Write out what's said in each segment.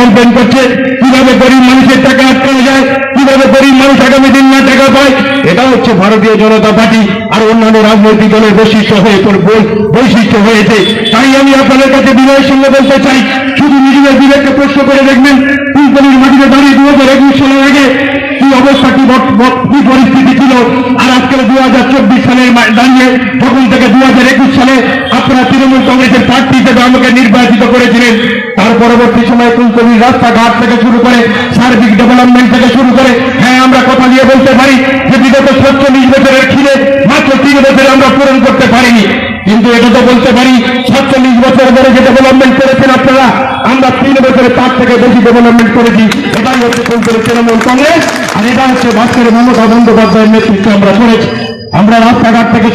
Campaign করছে কিভাবে গরিব মানুষের টাকা আটকানো যায়, কিভাবে গরিব মানুষ আগামী দিন না টাকা পায়। এটা হচ্ছে ভারতীয় জনতা পার্টি আর অন্যান্য রাজনৈতিক দলের বৈশিষ্ট্য হয়েছে। তাই আমি আপনাদের কাছে বিনয়ের সঙ্গে বলতে চাই, শুধু নিজেদের বিবেককে প্রশ্ন করে দেখবেন ফুলতলির মাটিতে দাঁড়িয়ে 2021 সালের আগে কি অবস্থা, কি পরিস্থিতি ছিল, আর আজকের 2024 সালের দাঁড়িয়ে তখন থেকে 2021 সালে আপনারা তৃণমূল কংগ্রেসের প্রার্থী হিসেবে আমাকে নির্বাচিত করেছিলেন। তার পরবর্তী সময়ে ফুলতলির রাস্তাঘাট থেকে শুরু করে সার্বিক ডেভেলপমেন্ট থেকে শুরু করে, হ্যাঁ আমরা কথা দিয়ে বলতে পারি যে বিগত 47 বছরের খিদে মাত্র 3 বছরে আমরা পূরণ করতে পারিনি। কিন্তু এটা তো বলতে পারি 47 বছর ধরে যে ডেভেলপমেন্ট করেছেন আপনারা, আমরা 3 বছরে তার থেকে বেশি ডেভেলপমেন্ট করেছি। এটাই হচ্ছে ফুলতলি তৃণমূল কংগ্রেস, আর এটা হচ্ছে ভাস্কর মমতা বন্দ্যোপাধ্যায়ের নেতৃত্বে আমরা করেছি। আমরা রাস্তাঘাট থেকে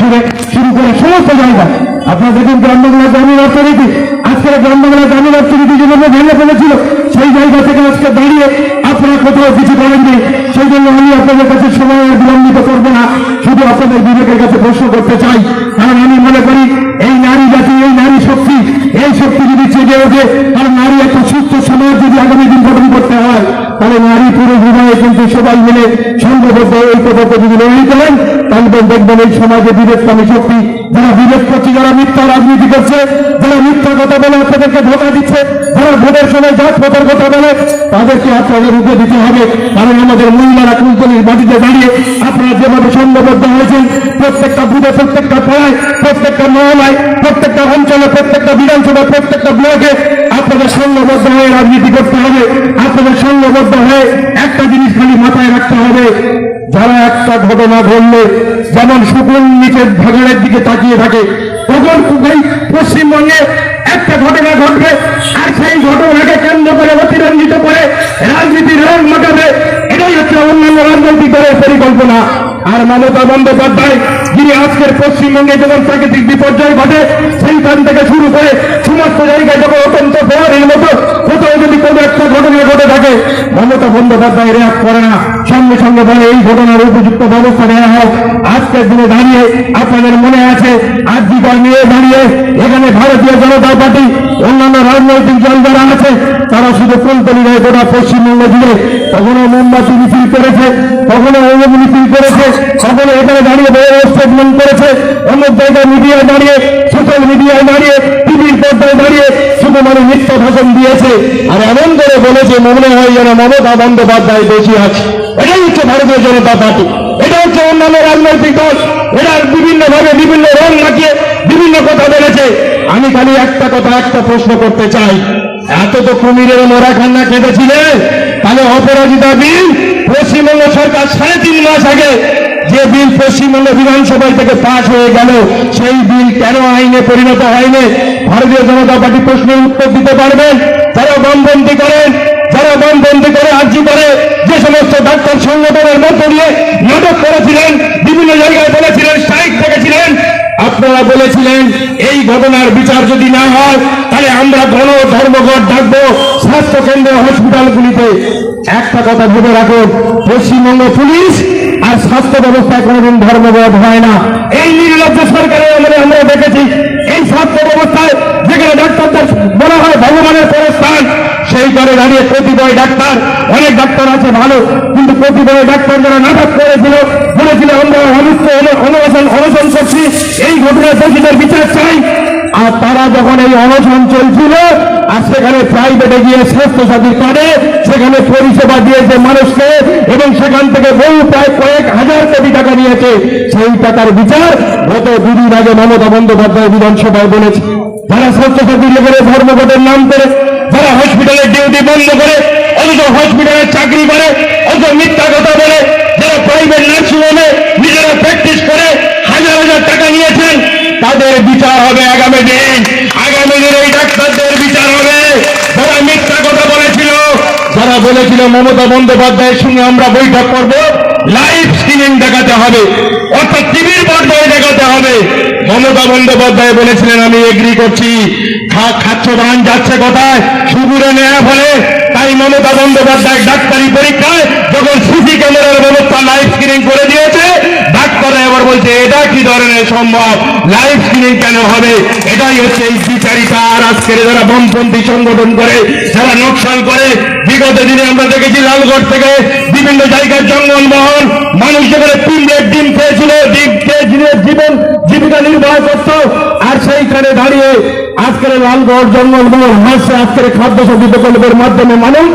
শুরু করে সমস্ত জায়গা, আপনারা দেখুন গ্রামবাংলা গ্রামীণ অর্থনীতি, আজকের গ্রামবাংলা গ্রামীণ অর্থনীতি যেভাবে ভেঙে ফেলেছিল, সেই জায়গা থেকে আজকে দাঁড়িয়ে আপনারা কোথাও কিছু করেননি। সেই জন্য আমি আপনাদের কাছে সময় বিলম্বিত করবো না, শুধু আপনাদের বিবেকের কাছে প্রশ্ন করতে চাই। কারণ আমি মনে করি এই নারী জাতি, এই নারী শক্তি, এই শক্তি যদি জেগে ওঠে, কারণ নারী একটা সুস্থ সমাজ যদি আগামী দিন গঠন করতে হয়, তাহলে নারী পুরো বিবাহে কিন্তু সবাই মিলে সংঘবদ্ধ ঐক্যবদ্ধ যদি লড়াই করেন, তাহলে দেখবেন এই সমাজে বিবেককামী শক্তি, যারা বিবেক করছে, যারা মিথ্যা রাজনীতি করছে, যারা মিথ্যা কথা বলে আপনাদেরকে ধোঁকা দিচ্ছে, যারা ভোটের সময় জাতপাতের কথা বলে, তাদেরকে আপনাদের রুখে দিতে হবে। কারণ আমাদের মহিলারা ফুলতলির মাটিতে দাঁড়িয়ে আপনারা যেভাবে সংঘবদ্ধ হয়েছেন, প্রত্যেকটা বুথে, প্রত্যেকটা পাড়ায়, প্রত্যেকটা মহলায়, প্রত্যেকটা অঞ্চলে, প্রত্যেকটা বিধানসভা, প্রত্যেকটা ব্লকে আপনাদের সংঘবদ্ধ হয়ে রাজনীতি করতে হবে। আপনাদের সংঘবদ্ধ হয়ে একটা জিনিস খালি মাথায় রাখতে হবে, যারা একটা ঘটনা ঘটলে যেমন শুকুন নিচের ভাগাড়ের দিকে তাকিয়ে থাকে, তখন পশ্চিমবঙ্গে একটা ঘটনা ঘটবে আর সেই ঘটনাকে কেন্দ্র করে অতিরঞ্জিত করে রাজনীতির রং মাটাবে। এটাই হচ্ছে অন্যান্য রাজনৈতিক দলের পরিকল্পনা। আর মমতা বন্দ্যোপাধ্যায়, যিনি আজকের পশ্চিমবঙ্গে যখন প্রাকৃতিক বিপর্যয় ঘটে সেইখান থেকে শুরু করে সমস্ত জায়গায় যখন অত্যন্ত প্রহরীর মতো কোথাও যদি কোনো একটা ঘটনা ঘটে থাকে, মমতা বন্দ্যোপাধ্যায় রেয়াক্ট করে না, সঙ্গে সঙ্গে বলে এই ঘটনার উপযুক্ত ব্যবস্থা নেওয়া হোক। আজকের দিনে দাঁড়িয়ে আপনাদের মনে আছে আজীবন নিয়ে দাঁড়িয়ে এখানে ভারতীয় জনতা পার্টি, অন্যান্য রাজনৈতিক দল যারা আছে, তারা শুধু ফুলতলি নয় গোটা পশ্চিমবঙ্গ জুড়ে কখনো মোমবাতি মিছিল করেছে, কখনো অঙ্গ মিছিল করেছে, কখনো এখানে দাঁড়িয়ে বড় স্টেটমেন্ট করেছে, অনেক জায়গায় মিডিয়ায় দাঁড়িয়ে, সোশ্যাল মিডিয়ায় দাঁড়িয়ে, টিভির পর্দায় দাঁড়িয়ে শুধু মানুষ মিথ্য ভাষণ দিয়েছে। আর এমন করে বলেছে মনে হয় যেন মমতা বন্দ্যোপাধ্যায় দোষী আছে। এটাই হচ্ছে ভারতীয় জনতা পার্টি, এটা হচ্ছে অন্যান্য রাজনৈতিক দল, এরা বিভিন্নভাবে বিভিন্ন রং মাখিয়ে বিভিন্ন কথা বলেছে। আমি খালি একটা কথা, একটা প্রশ্ন করতে চাই, এত তো কুমিরের মোরা খান্না কেঁদেছিলেন, তাহলে অপরাজিতা বিল পশ্চিমবঙ্গ সরকার 3.5 মাস আগে যে বিল পশ্চিমবঙ্গ বিধানসভায় থেকে পাশ হয়ে গেল, সেই বিল কেন আইনে পরিণত হয়নি? ভারতীয় জনতা পার্টি প্রশ্নের উত্তর দিতে পারবেন? যারা বামপন্থী করেন, যারা বামপন্থী করে আর্জি করে, যে সমস্ত ডাক্তার সংগঠনের মধ্য দিয়ে নাটক করেছিলেন, বিভিন্ন জায়গায় বলেছিলেন, স্ট্রাইক থেকেছিলেন, আপনারা বলেছিলেন এই ঘটনার বিচার যদি না হয় তাহলে আমরা গণ ধর্মঘট ডাকবো স্বাস্থ্য কেন্দ্র, হসপিটালগুলিতে। একটা কথা ভেবে রাখুন, পশ্চিমবঙ্গ পুলিশ আর স্বাস্থ্য ব্যবস্থায় কোনোদিন ধর্মঘট হয় না। এই নির্লজ্জ সরকারের আমলে আমরা দেখেছি এই স্বাস্থ্য ব্যবস্থায় যেখানে ডাক্তারদের বলা হয় ভগবানের পরস্থান, সেই করে দাঁড়িয়ে কতিপয় ডাক্তার, অনেক ডাক্তার আছে ভালো, কিন্তু কতিপয় ডাক্তার যারা নাটক করেছিল, বলেছিল আমরা অনশন করছি, এই ঘটনার দোষীদের বিচার চাই। আর তারা যখন এই অনশন চলছিল আর সেখানে প্রাইভেটে গিয়ে স্বাস্থ্যসাথী কার্ডে সেখানে পরিষেবা দিয়েছে মানুষকে, এবং সেখান থেকে বহু প্রায় কয়েক হাজার কোটি টাকা নিয়েছে, সেই টাকার বিচার গত 2 দিন আগে মমতা বন্দ্যোপাধ্যায় বিধানসভায় বলেছে। যারা স্বাস্থ্যসাথী লেভেলে ধর্মঘটের নাম করে, যারা হসপিটালের ডিউটি বন্ধ করে, অথচ হসপিটালের চাকরি করে, অথচ মিথ্যা কথা বলে, যারা প্রাইভেট নার্সিংহোমে নিজেরা প্র্যাকটিস করে হাজার হাজার টাকা নিয়েছেন, তাদের বিচার হবে আগামী দিন। আগামী দিন এই ডাক্তারদের বিচার হবে যারা মিথ্যা কথা বলেছিল, যারা বলেছিল মমতা বন্দ্যোপাধ্যায়ের সঙ্গে আমরা বৈঠক করব, লাইভ স্ক্রিনিং দেখাতে হবে, অর্থাৎ টিভির পর্দায় দেখাতে হবে। মমতা বন্দ্যোপাধ্যায় বলেছিলেন আমি এগ্রি করছি, খাচ্ছ ধান যাচ্ছে কোথায়, সুদূরে নেওয়া ফলে। তাই মমতা বন্দ্যোপাধ্যায় ডাক্তারি পরীক্ষায় যখন সিসি ক্যামেরার ব্যবস্থা লাইভ স্ক্রিনিং করে দিয়েছে, তারপরে আবার বলছে এটা কি ধরনের সম্ভব, লাইভ স্ক্রিনিং কেন হবে? এটাই হচ্ছে এই বিচারিতা। আর আজকের যারা বামপন্থী সংগঠন করে, যারা নকশাল করে, বিগত দিনে আমরা দেখেছি লালগড় থেকে বিভিন্ন জায়গায় জঙ্গলমহল, মানুষ যেখানে পিঁপড়ের ডিম খেয়েছিল, ডিম খেয়ে জীবন জীবিকা নির্বাহ করত, আর সেইখানে দাঁড়িয়ে আজকের লালগড় জঙ্গলমহল হাসছে। আজকের খাদ্য সাথী প্রকল্পের মাধ্যমে মানুষ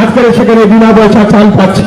আজকের সেখানে বিনা পয়সা চাল পাচ্ছে।